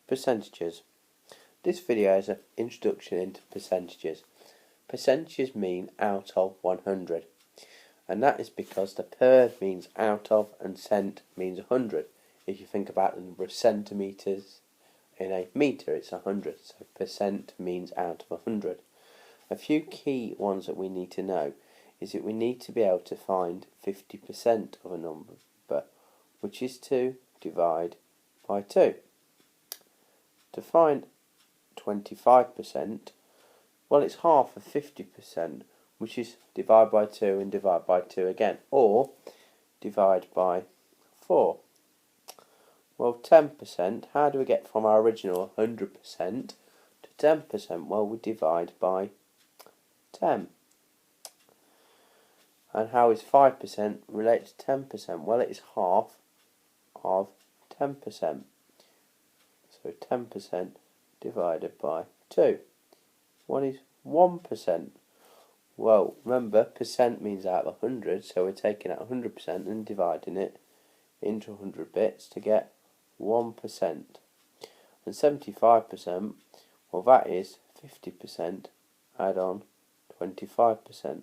Percentages. This video is an introduction into percentages. Percentages mean out of 100, and that is because the per means out of and cent means 100. If you think about the number of centimetres in a metre, it's 100, so percent means out of 100. A few key ones that we need to know is that we need to be able to find 50% of a number, which is to divide by 2. To find 25%, well, it's half of 50%, which is divide by 2 and divide by 2 again, or divide by 4. Well, 10%, how do we get from our original 100% to 10%? Well, we divide by 10. And how is 5% related to 10%? Well, it is half of 10%. So 10% divided by 2. What is 1%? Well, remember, percent means out of 100, so we're taking out 100% and dividing it into 100 bits to get 1%. And 75%, well, that is 50% add on 25%.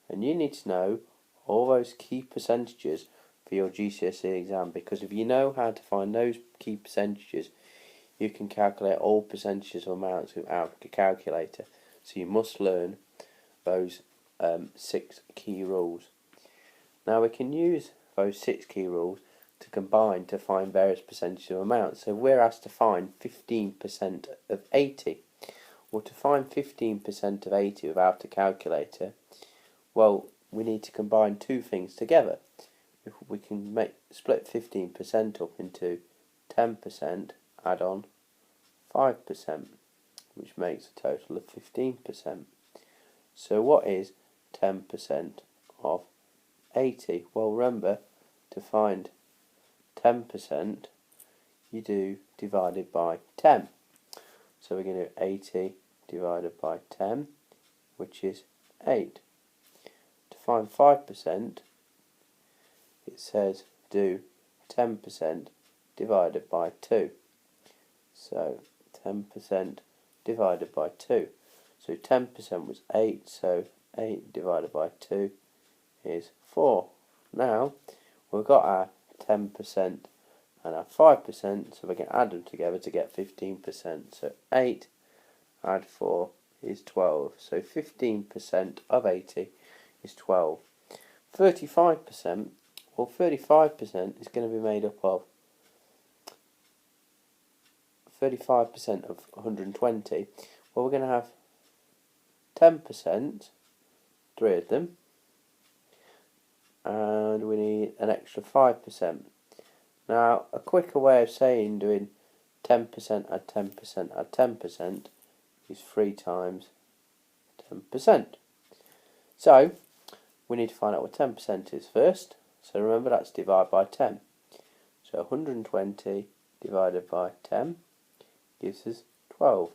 And you need to know all those key percentages for your GCSE exam, because if you know how to find those key percentages, you can calculate all percentages of amounts without a calculator. So you must learn those 6 key rules. Now we can use those 6 key rules to combine to find various percentages of amounts. So we're asked to find 15% of 80. Well, to find 15% of 80 without a calculator, well, we need to combine two things together. If we can split 15% up into 10%, add on 5%, which makes a total of 15%. So what is 10% of 80? Well, remember, to find 10%, you do divided by 10. So we're going to do 80 divided by 10, which is 8. To find 5%, it says do 10% divided by 2. So 10% divided by 2. So 10% was 8, so 8 divided by 2 is 4. Now, we've got our 10% and our 5%, so we can add them together to get 15%. So 8 add 4 is 12. So 15% of 80 is 12. 35%, well, 35% is going to be made up of 35% of 120. Well, we're going to have 10%, 3 of them, and we need an extra 5%. Now, a quicker way of saying doing 10% add 10% add 10% is 3 times 10%. So, we need to find out what 10% is first. So remember, that's divide by 10. So 120 divided by 10 gives us 12.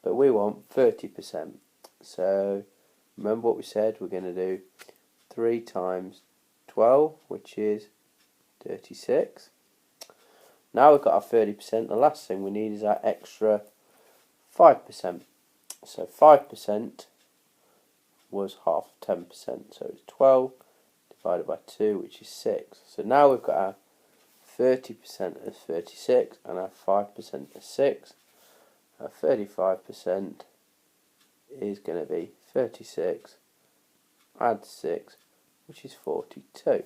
But we want 30%. So remember what we said, we're going to do 3 times 12, which is 36. Now we've got our 30%, the last thing we need is our extra 5%. So 5% was half of 10%, so it's 12 divided by 2, which is 6. So now we've got our 30% as 36 and our 5% as 6. Our 35% is going to be 36, add 6, which is 42.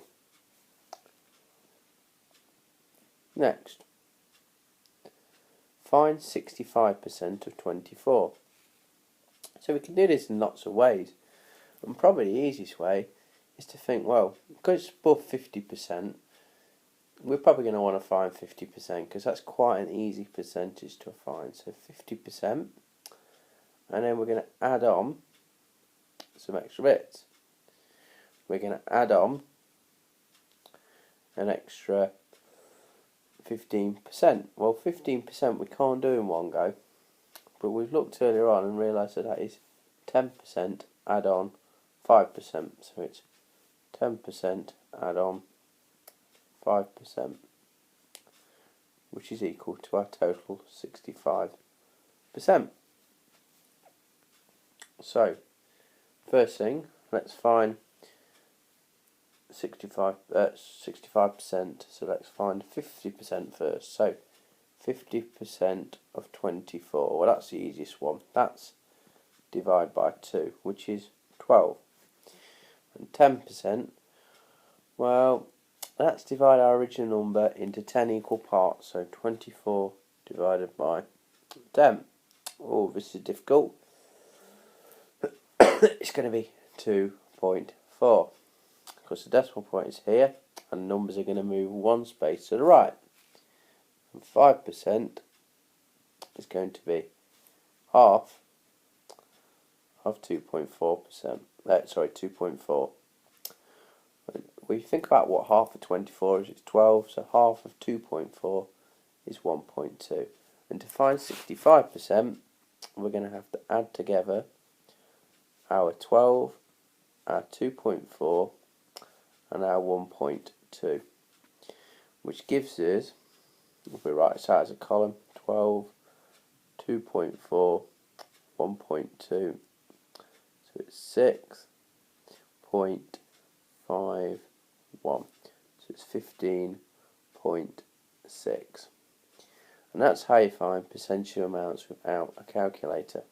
Next, find 65% of 24. So we can do this in lots of ways, and probably the easiest way is to think, well, because it's above 50%, we're probably going to want to find 50%, because that's quite an easy percentage to find. So 50%, and then we're going to add on some extra bits. We're going to add on an extra 15%. Well, 15% we can't do in one go, but we've looked earlier on and realised that is 10% add on 5%. So it's 10% add on 5%. which is equal to our total 65%. So, first thing, let's find 65%, so let's find 50% first. So, 50% of 24, well that's the easiest one. That's divide by 2, which is 12. And 10%, well, let's divide our original number into 10 equal parts. So 24 divided by 10. Oh, this is difficult. It's going to be 2.4. Because the decimal point is here, and numbers are going to move one space to the right. And 5% is going to be half of 2.4%. Sorry, 2.4. We think about what half of 24 is, it's 12, so half of 2.4 is 1.2. And to find 65%, we're going to have to add together our 12, our 2.4, and our 1.2, which gives us, if we write this out as a column, 12, 2.4, 1.2, so it's 6.51, so it's 15.6. And that's how you find percentage amounts without a calculator.